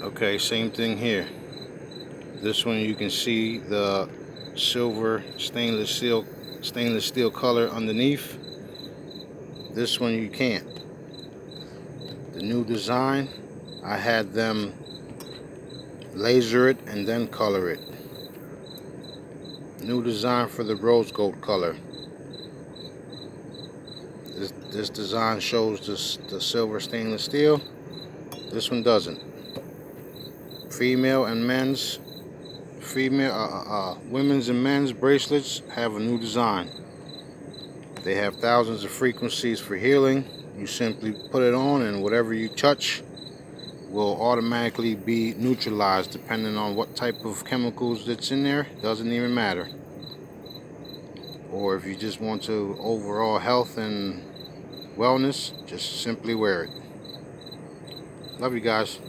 Okay, same thing here. This one you can see the silver stainless steel color underneath. This one you can't. The new design, I had them laser it and then color it. New design for the rose gold color. This design shows the silver stainless steel. This one doesn't. Female and men's, women's and men's bracelets have a new design. They have thousands of frequencies for healing. You simply put it on, and whatever you touch will automatically be neutralized depending on what type of chemicals that's in there. Doesn't even matter. Or if you just want to overall health and wellness, just simply wear it. Love you guys.